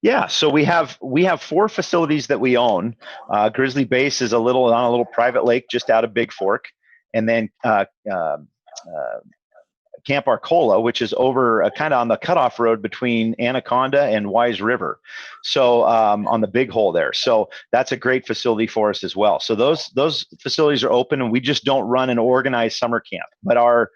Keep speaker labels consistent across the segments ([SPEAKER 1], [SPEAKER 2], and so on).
[SPEAKER 1] Yeah, so we have four facilities that we own. Grizzly Base is on a little private lake just out of Big Fork, and then Camp Arcola, which is over kind of on the cutoff road between Anaconda and Wise River, so on the big hole there. So that's a great facility for us as well. So those facilities are open, and we just don't run an organized summer camp, but our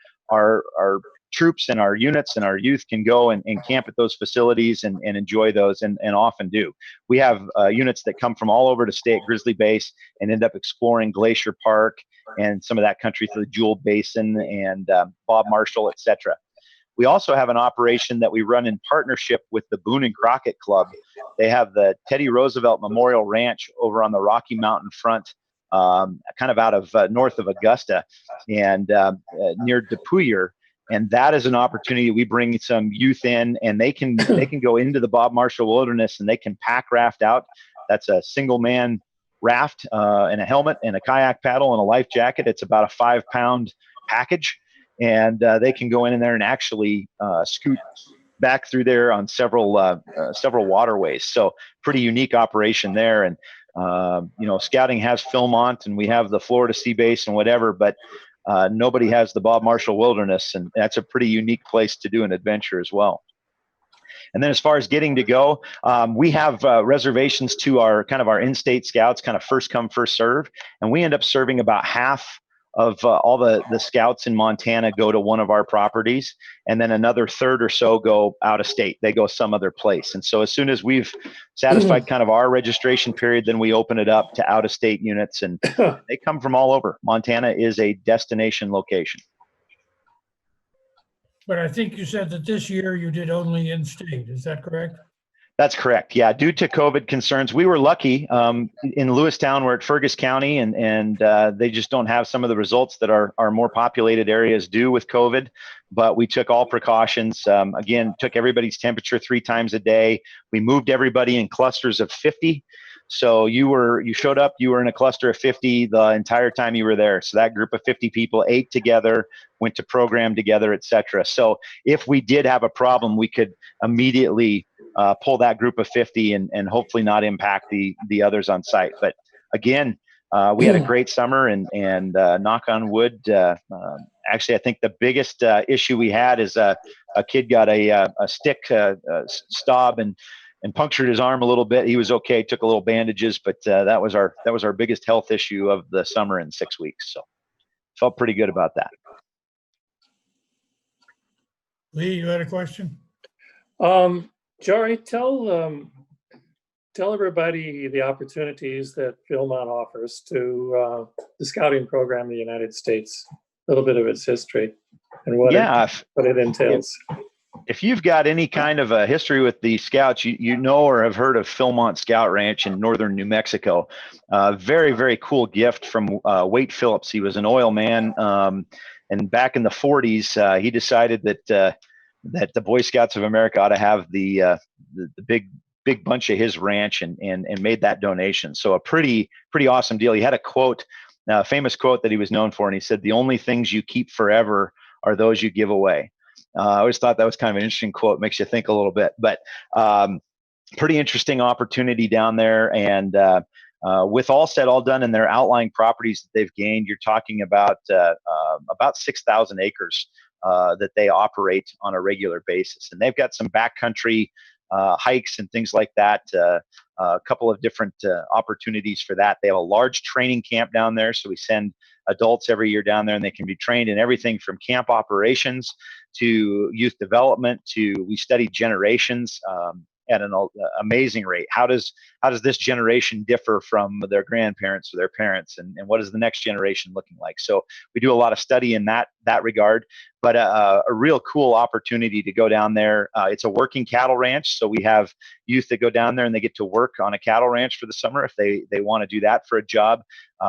[SPEAKER 1] troops and our units and our youth can go and camp at those facilities and enjoy those, and often do. We have units that come from all over to stay at Grizzly Base and end up exploring Glacier Park and some of that country through the Jewel Basin and Bob Marshall, etc. We also have an operation that we run in partnership with the Boone and Crockett Club. They have the Teddy Roosevelt Memorial Ranch over on the Rocky Mountain front, kind of out of north of Augusta and near Depouillier. And that is an opportunity. We bring some youth in, and they can go into the Bob Marshall Wilderness, and they can pack raft out. That's a single man raft and a helmet and a kayak paddle and a life jacket. It's about a 5-pound package, and they can go in there and actually scoot back through there on several waterways. So pretty unique operation there. And scouting has Philmont, and we have the Florida Sea Base and whatever, but nobody has the Bob Marshall Wilderness, and that's a pretty unique place to do an adventure as well. And then as far as getting to go, we have reservations to our in-state scouts, kind of first come, first serve. And we end up serving about half of all the scouts in Montana go to one of our properties, and then another third or so go out of state. They go some other place. And so as soon as we've satisfied kind of our registration period, then we open it up to out-of-state units, and they come from all over. Montana is a destination location.
[SPEAKER 2] But I think you said that this year you did only in-state. Is that correct?
[SPEAKER 1] That's correct. Yeah, due to COVID concerns, we were lucky. In Lewistown, we're at Fergus County, and they just don't have some of the results that our more populated areas do with COVID. But we took all precautions. Again, took everybody's temperature 3 times a day. We moved everybody in clusters of 50. So you showed up, you were in a cluster of 50 the entire time you were there. So that group of 50 people ate together, went to program together, etc. So if we did have a problem, we could immediately pull that group of 50 and hopefully not impact the others on site. But again, we had a great summer, and knock on wood. Actually, I think the biggest issue we had is a kid got a stick stob and punctured his arm a little bit. He was okay, took a little bandages, but that was our biggest health issue of the summer in 6 weeks. So felt pretty good about that.
[SPEAKER 2] Lee, you had a question?
[SPEAKER 3] Jory, tell everybody the opportunities that Philmont offers to the scouting program in the United States, a little bit of its history and what it entails.
[SPEAKER 1] If you've got any kind of a history with the Scouts, you know or have heard of Philmont Scout Ranch in northern New Mexico. Very, very cool gift from Wade Phillips. He was an oil man, and back in the 40s, he decided that the Boy Scouts of America ought to have the big bunch of his ranch, and made that donation. So a pretty awesome deal. He had a famous quote that he was known for, and he said, "The only things you keep forever are those you give away." I always thought that was kind of an interesting quote. Makes you think a little bit, but pretty interesting opportunity down there. And with all said, all done, in their outlying properties that they've gained, you're talking about 6,000 acres that they operate on a regular basis. And they've got some backcountry hikes and things like that. A couple of different opportunities for that. They have a large training camp down there, so we send adults every year down there, and they can be trained in everything from camp operations to youth development to we study generations at an amazing rate. How does this generation differ from their grandparents or their parents, and what is the next generation looking like? So we do a lot of study in that regard, but a real cool opportunity to go down there. It's a working cattle ranch, so we have youth that go down there and they get to work on a cattle ranch for the summer if they want to do that for a job.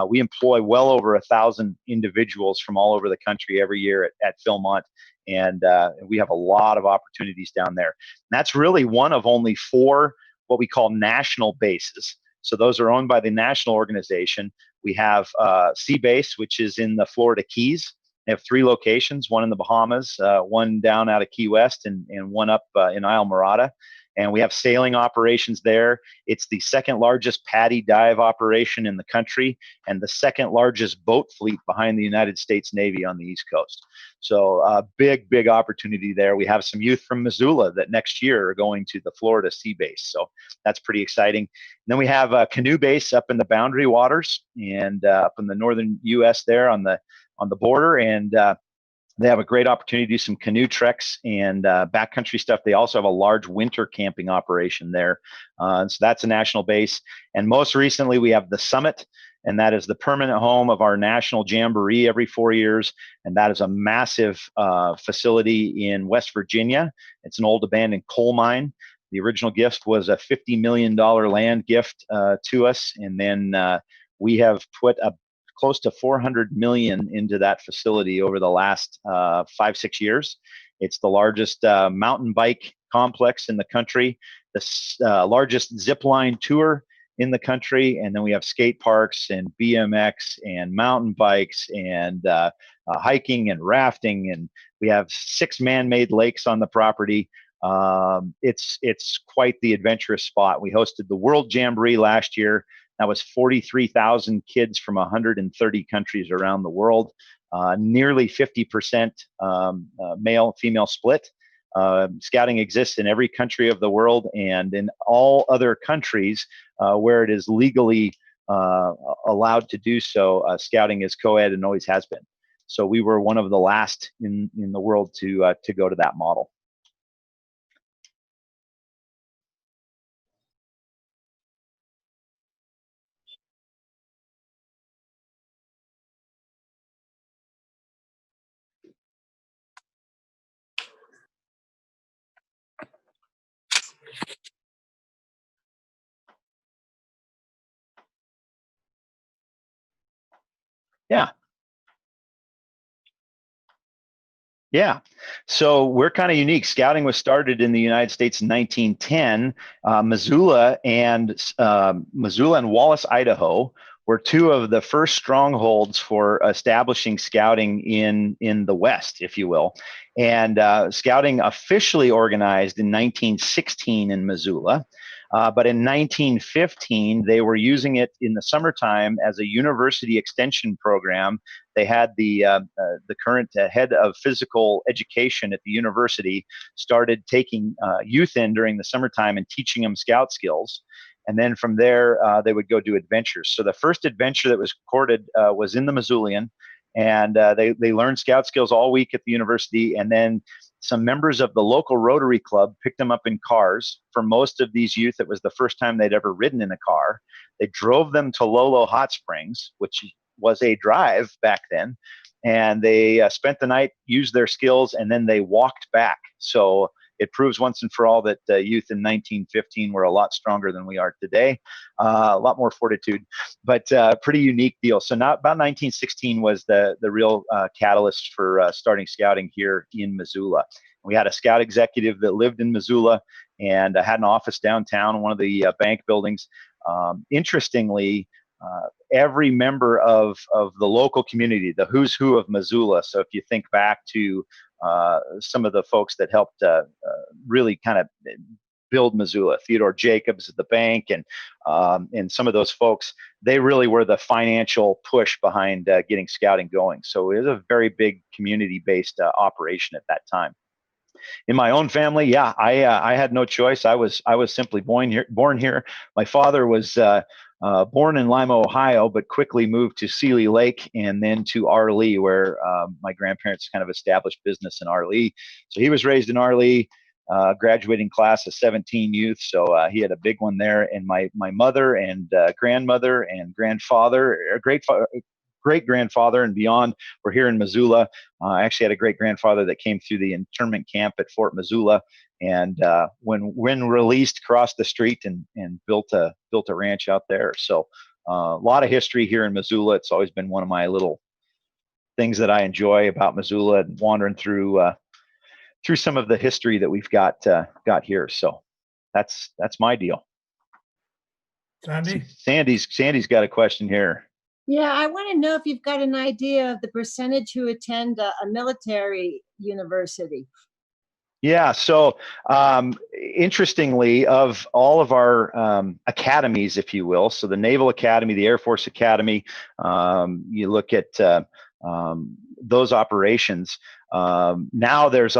[SPEAKER 1] We employ well over 1,000 individuals from all over the country every year at Philmont. And we have a lot of opportunities down there. And that's really one of only 4 what we call national bases. So those are owned by the national organization. We have Sea Base, which is in the Florida Keys. They have 3 locations, one in the Bahamas, one down out of Key West, and one up in Isle Morada. and we have sailing operations there. It's the second largest PADI dive operation in the country and the second largest boat fleet behind the United States Navy on the East Coast. So big opportunity there. We have some youth from Missoula that next year are going to the Florida Sea Base. So that's pretty exciting. And then we have a canoe base up in the Boundary Waters and up in the northern U.S. there on the border. And they have a great opportunity to do some canoe treks and backcountry stuff. They also have a large winter camping operation there. So that's a national base. And most recently, we have the Summit, and that is the permanent home of our national jamboree every 4 years. And that is a massive facility in West Virginia. It's an old abandoned coal mine. The original gift was a $50 million land gift to us. And then we have put close to 400 million into that facility over the last 5-6 years. It's the largest mountain bike complex in the country, the largest zip line tour in the country, and then we have skate parks and BMX and mountain bikes and hiking and rafting, and we have 6 man-made lakes on the property. It's quite the adventurous spot. We hosted the World Jamboree last year. That was 43,000 kids from 130 countries around the world, nearly 50% male-female split. Scouting exists in every country of the world, and in all other countries where it is legally allowed to do so, scouting is co-ed and always has been. So we were one of the last in the world to go to that model. Yeah. Yeah. So we're kind of unique. Scouting was started in the United States in 1910. Missoula and Wallace, Idaho were 2 of the first strongholds for establishing scouting in the West, if you will. And scouting officially organized in 1916 in Missoula. But in 1915, they were using it in the summertime as a university extension program. They had the current head of physical education at the university started taking youth in during the summertime and teaching them scout skills. And then from there, they would go do adventures. So the first adventure that was recorded was in the Missoulian, and they learned scout skills all week at the university. And then some members of the local Rotary Club picked them up in cars. For most of these youth, it was the first time they'd ever ridden in a car. They drove them to Lolo Hot Springs, which was a drive back then, and they spent the night, used their skills, and then they walked back. So it proves once and for all that youth in 1915 were a lot stronger than we are today, a lot more fortitude, but pretty unique deal. So about 1916 was the real catalyst for starting scouting here in Missoula. We had a scout executive that lived in Missoula and had an office downtown in one of the bank buildings. Interestingly, every member of the local community, the who's who of Missoula. So if you think back to some of the folks that helped really kind of build Missoula, Theodore Jacobs at the bank, and some of those folks, they really were the financial push behind getting scouting going. So it was a very big community-based operation at that time. In my own family, yeah, I had no choice. I was simply born here. My father was born in Lima, Ohio, but quickly moved to Seeley Lake and then to Arlee, where my grandparents kind of established business in Arlee. So he was raised in Arlee, graduating class of 17 youth. So he had a big one there. And my mother and grandmother and grandfather, great-grandfather and beyond were here in Missoula. I actually had a great-grandfather that came through the internment camp at Fort Missoula, and when released, crossed the street and built a ranch out there. So a lot of history here in Missoula. It's always been one of my little things that I enjoy about Missoula, and wandering through some of the history that we've got here. So that's my deal.
[SPEAKER 2] Sandy?
[SPEAKER 1] Sandy's got a question here.
[SPEAKER 4] Yeah, I want to know if you've got an idea of the percentage who attend a military university.
[SPEAKER 1] Yeah. So, interestingly, of all of our academies, if you will, so the Naval Academy, the Air Force Academy, you look at those operations. Now there's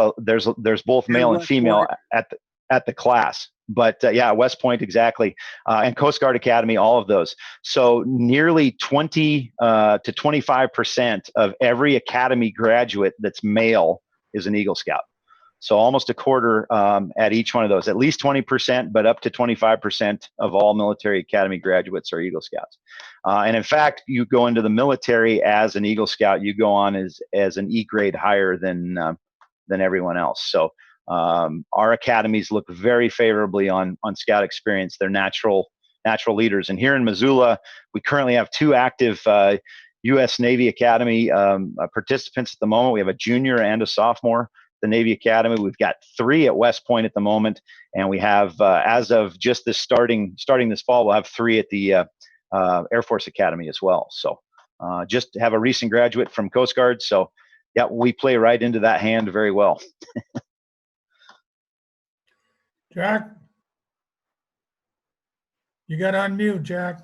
[SPEAKER 1] both male and female at the class. But yeah, West Point exactly, and Coast Guard Academy, all of those. So nearly 20 to 25% of every academy graduate that's male is an Eagle Scout. So almost a quarter at each one of those, at least 20%, but up to 25% of all military academy graduates are Eagle Scouts. And in fact, you go into the military as an Eagle Scout, you go on as an E grade higher than everyone else. So our academies look very favorably on Scout experience. They're natural leaders. And here in Missoula, we currently have 2 active U.S. Navy Academy participants at the moment. We have a junior and a sophomore. The Navy Academy. We've got 3 at West Point at the moment, and we have, as of just this starting this fall, we'll have 3 at the Air Force Academy as well. So, just have a recent graduate from Coast Guard. So, yeah, we play right into that hand very well.
[SPEAKER 2] Jack, you got to unmute, Jack.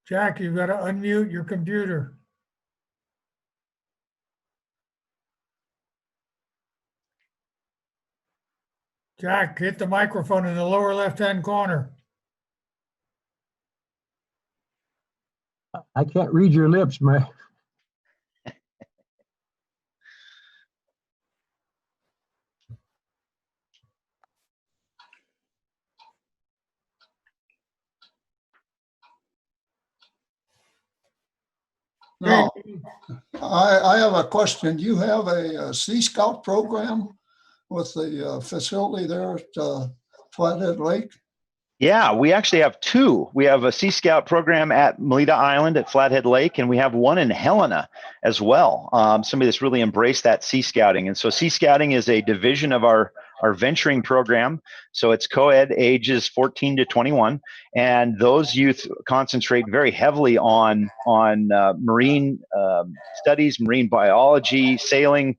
[SPEAKER 2] Jack, you got to unmute your computer. Jack, hit the microphone in the lower left-hand corner.
[SPEAKER 5] I can't read your lips, man.
[SPEAKER 6] Now, I have a question. You have a Sea Scout program with the facility there at Flathead Lake?
[SPEAKER 1] Yeah, we actually have 2. We have a Sea Scout program at Melita Island at Flathead Lake, and we have one in Helena as well. Somebody that's really embraced that Sea Scouting. And so Sea Scouting is a division of our venturing program. So it's co-ed ages 14 to 21. And those youth concentrate very heavily on marine studies, marine biology, sailing,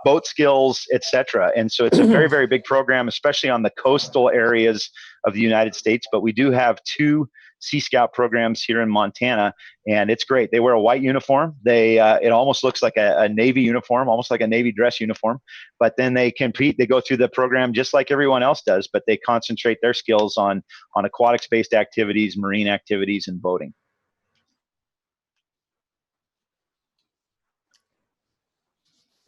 [SPEAKER 1] boat skills, etc. And so it's a very, very big program, especially on the coastal areas of the United States. But we do have 2 Sea Scout programs here in Montana, and it's great. They wear a white uniform. It almost looks like a Navy uniform, almost like a Navy dress uniform. But then they compete. They go through the program just like everyone else does, but they concentrate their skills on aquatics-based activities, marine activities, and boating.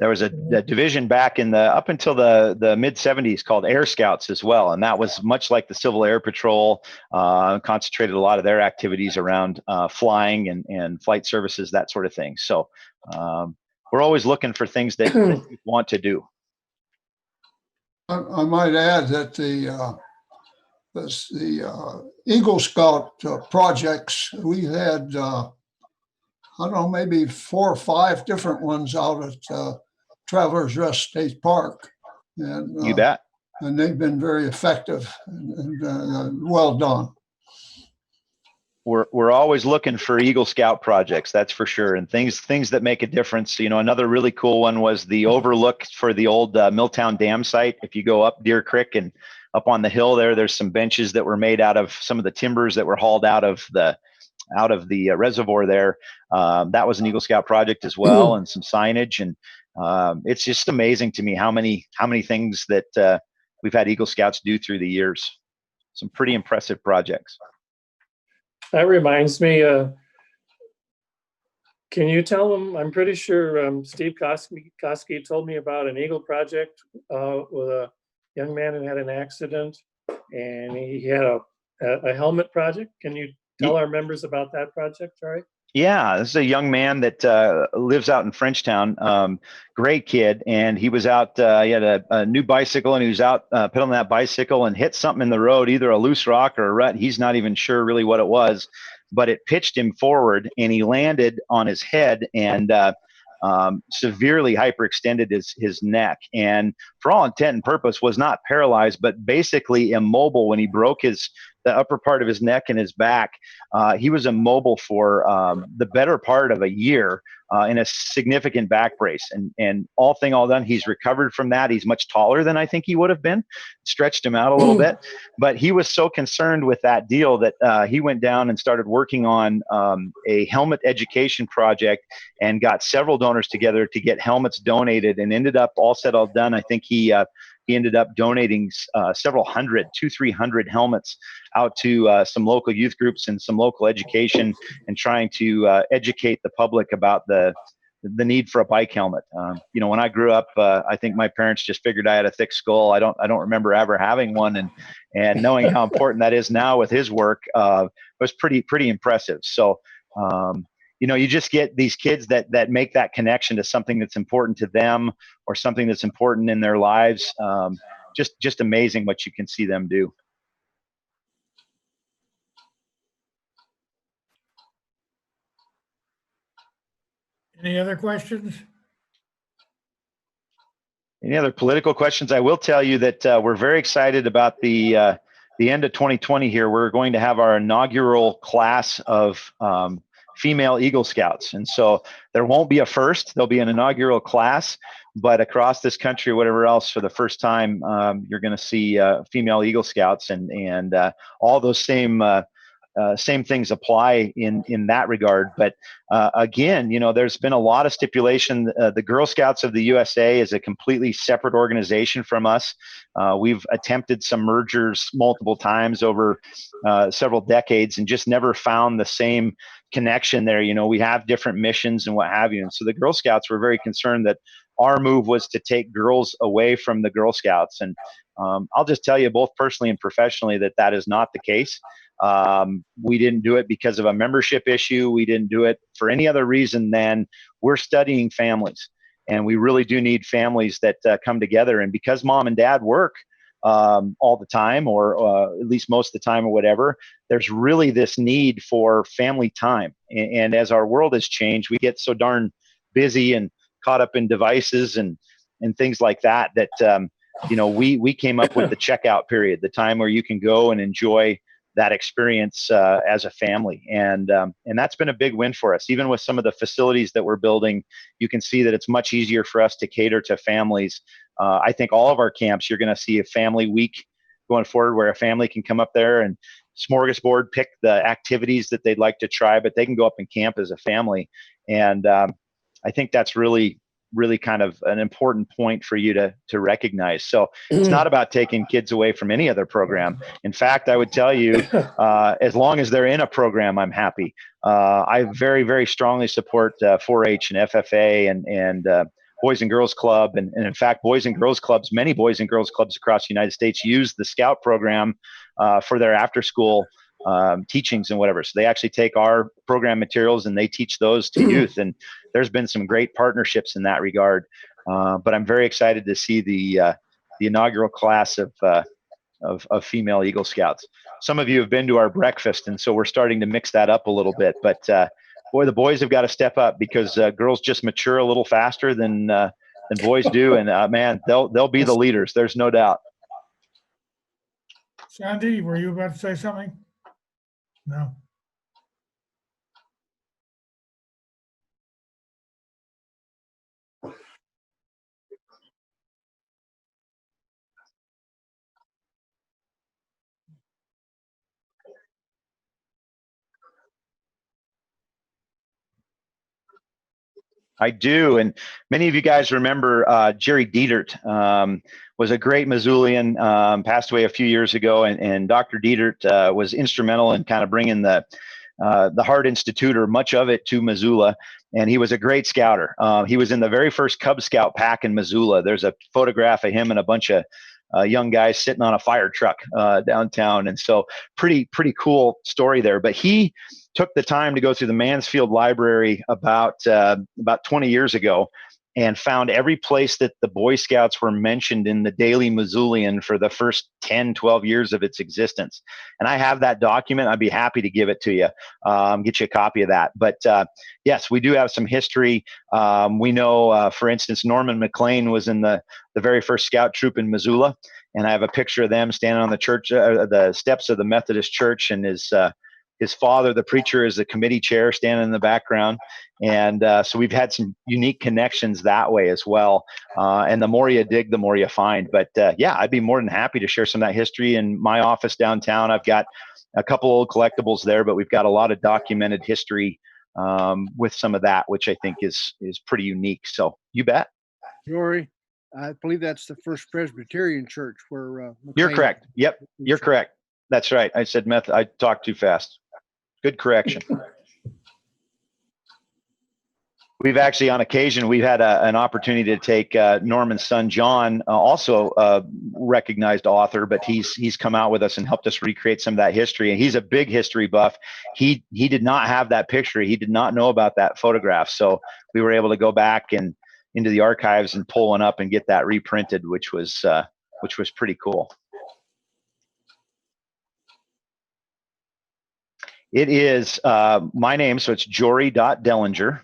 [SPEAKER 1] There was a division back in up until the mid 70s called Air Scouts as well. And that was much like the Civil Air Patrol, concentrated a lot of their activities around flying and flight services, that sort of thing. So we're always looking for things that we want to do.
[SPEAKER 6] I might add that the Eagle Scout projects, we had, I don't know, maybe 4 or 5 different ones out at Travelers Rest State Park. And,
[SPEAKER 1] you bet.
[SPEAKER 6] And they've been very effective and well done.
[SPEAKER 1] We're always looking for Eagle Scout projects, that's for sure, and things that make a difference. You know, another really cool one was the overlook for the old Milltown Dam site. If you go up Deer Creek and up on the hill there's some benches that were made out of some of the timbers that were hauled out of the reservoir there. That was an Eagle Scout project as well, and some signage. And it's just amazing to me how many things that we've had Eagle Scouts do through the years. Some pretty impressive projects.
[SPEAKER 3] That reminds me, can you tell them, I'm pretty sure Steve Koski told me about an Eagle project with a young man who had an accident, and he had a helmet project. Can you tell our members about that project, Rory?
[SPEAKER 1] Yeah, this is a young man that lives out in Frenchtown. Great kid, and he was out. He had a new bicycle, and he was out pedaling that bicycle and hit something in the road, either a loose rock or a rut. He's not even sure really what it was, but it pitched him forward, and he landed on his head and severely hyperextended his neck. And for all intent and purpose, was not paralyzed, but basically immobile when he broke the upper part of his neck and his back. He was immobile for the better part of a year in a significant back brace. And all done, he's recovered from that. He's much taller than I think he would have been, stretched him out a little bit. But he was so concerned with that deal that he went down and started working on a helmet education project and got several donors together to get helmets donated, and ended up, all said, all done, I think he ended up donating several hundred, 200-300 helmets out to some local youth groups and some local education, and trying to educate the public about the need for a bike helmet. When I grew up, I think my parents just figured I had a thick skull. I don't remember ever having one, and knowing how important that is now with his work was pretty impressive. So, you just get these kids that make that connection to something that's important to them or something that's important in their lives. Just amazing what you can see them do.
[SPEAKER 2] Any other questions?
[SPEAKER 1] Any other political questions? I will tell you that we're very excited about the end of 2020 here. We're going to have our inaugural class of female Eagle Scouts. And so there won't be a first, there'll be an inaugural class, but across this country or whatever else, for the first time, you're going to see female Eagle Scouts, and all those same things apply in that regard. But again, there's been a lot of stipulation. The Girl Scouts of the USA is a completely separate organization from us. We've attempted some mergers multiple times over several decades and just never found the same connection there. We have different missions and what have you. And so the Girl Scouts were very concerned that our move was to take girls away from the Girl Scouts. And I'll just tell you, both personally and professionally, that is not the case. We didn't do it because of a membership issue. We didn't do it for any other reason than we're studying families, and we really do need families that come together. And because mom and dad work all the time, or at least most of the time or whatever, there's really this need for family time. And as our world has changed, we get so darn busy and caught up in devices and things like that, we came up with the checkout period, the time where you can go and enjoy that experience as a family. And that's been a big win for us. Even with some of the facilities that we're building, you can see that it's much easier for us to cater to families. I think all of our camps, you're going to see a family week going forward, where a family can come up there and smorgasbord, pick the activities that they'd like to try, but they can go up and camp as a family. And I think that's really kind of an important point for you to recognize. So it's not about taking kids away from any other program. In fact, I would tell you, as long as they're in a program, I'm happy. I very, very strongly support 4-H and FFA and Boys and Girls Club. And in fact, boys and girls clubs, many boys and girls clubs across the United States use the Scout program for their after school teachings and whatever. So they actually take our program materials and they teach those to youth. And there's been some great partnerships in that regard. But I'm very excited to see the inaugural class of female Eagle Scouts. Some of you have been to our breakfast, and so we're starting to mix that up a little bit. But boy, the boys have got to step up, because girls just mature a little faster than boys do. And man, they'll be the leaders. There's no doubt.
[SPEAKER 2] Sandy, were you about to say something? No.
[SPEAKER 1] I do. And many of you guys remember Jerry Dietert was a great Missoulian, passed away a few years ago. And Dr. Dietert was instrumental in kind of bringing the Heart Institute, or much of it, to Missoula. And he was a great scouter. He was in the very first Cub Scout pack in Missoula. There's a photograph of him and a bunch of young guys sitting on a fire truck downtown. And so pretty cool story there. But he took the time to go through the Mansfield Library about 20 years ago and found every place that the Boy Scouts were mentioned in the Daily Missoulian for the first 10, 12 years of its existence. And I have that document. I'd be happy to give it to you, get you a copy of that. But yes, we do have some history. We know, for instance, Norman McLean was in the very first scout troop in Missoula. And I have a picture of them standing on the steps of the Methodist church, and his father, the preacher, is the committee chair standing in the background. And so we've had some unique connections that way as well. And the more you dig, the more you find. But yeah, I'd be more than happy to share some of that history in my office downtown. I've got a couple old collectibles there, but we've got a lot of documented history with some of that, which I think is pretty unique. So you bet.
[SPEAKER 5] Rory, I believe that's the First Presbyterian Church where
[SPEAKER 1] You're correct. Yep, you're correct. That's right. I said meth. I talked too fast. Good correction. We've actually, on occasion, we've had an opportunity to take Norman's son, John, also a recognized author, but he's come out with us and helped us recreate some of that history. And he's a big history buff. He did not have that picture. He did not know about that photograph. So we were able to go back and into the archives and pull one up and get that reprinted, which was pretty cool. It is my name, so it's Jory.Dellinger,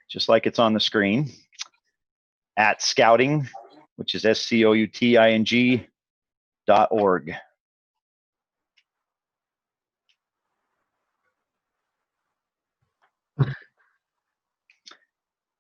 [SPEAKER 1] just like it's on the screen, at scouting, which is SCOUTING.org.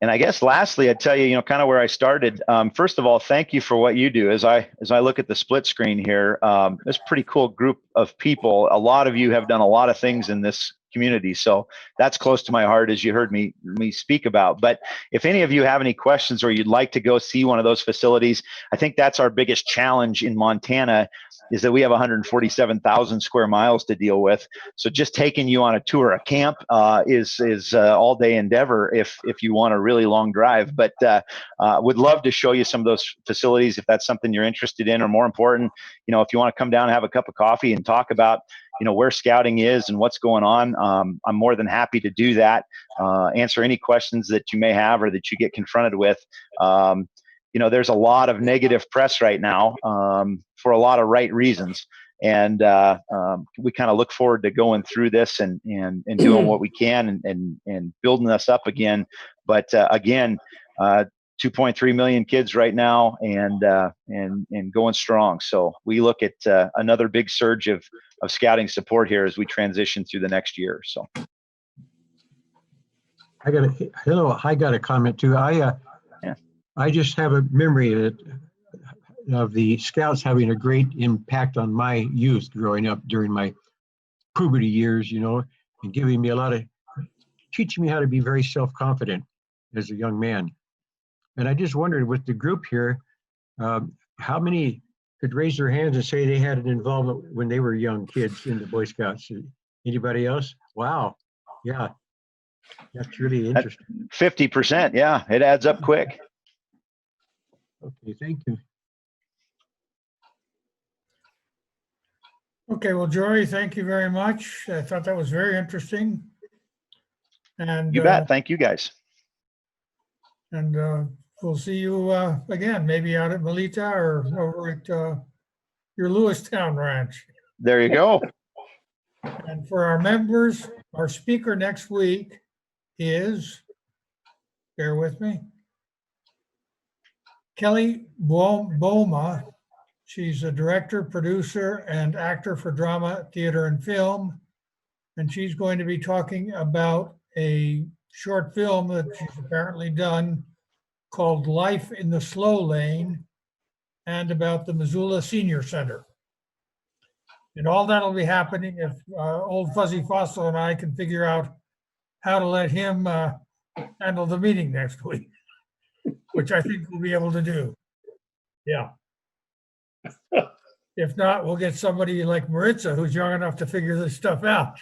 [SPEAKER 1] And I guess lastly, I'd tell you, kind of where I started. First of all, thank you for what you do. As I look at the split screen here, this pretty cool group of people. A lot of you have done a lot of things in this community, so that's close to my heart, as you heard me speak about. But if any of you have any questions or you'd like to go see one of those facilities, I think that's our biggest challenge in Montana, is that we have 147,000 square miles to deal with. So just taking you on a tour of camp is all day endeavor if you want a really long drive. But would love to show you some of those facilities if that's something you're interested in, or more important, if you want to come down and have a cup of coffee and talk about where scouting is and what's going on. I'm more than happy to do that. Answer any questions that you may have or that you get confronted with. There's a lot of negative press right now for a lot of right reasons. And we kind of look forward to going through this and doing what we can and building us up again. But again, 2.3 million kids right now and going strong. So we look at another big surge of scouting support here as we transition through the next year. So
[SPEAKER 7] I got a comment too. I just have a memory of the scouts having a great impact on my youth growing up during my puberty years, and giving me teaching me how to be very self-confident as a young man. And I just wondered, with the group here, how many could raise their hands and say they had an involvement when they were young kids in the Boy Scouts? Anybody else? Wow. Yeah. That's really interesting.
[SPEAKER 1] 50%. Yeah. It adds up quick.
[SPEAKER 7] Okay. Thank you.
[SPEAKER 2] Okay, well, Jory, thank you very much. I thought that was very interesting. And
[SPEAKER 1] You bet. Thank you, guys.
[SPEAKER 2] And we'll see you again, maybe out at Melita or over at your Lewistown ranch.
[SPEAKER 1] There you go.
[SPEAKER 2] And for our members, our speaker next week is, bear with me, Kelly Boma. She's a director, producer, and actor for drama, theater, and film. And she's going to be talking about a short film that she's apparently done called Life in the Slow Lane, and about the Missoula Senior Center. And all that'll be happening if old Fuzzy Fossil and I can figure out how to let him handle the meeting next week, which I think we'll be able to do. Yeah. If not, we'll get somebody like Maritza who's young enough to figure this stuff out.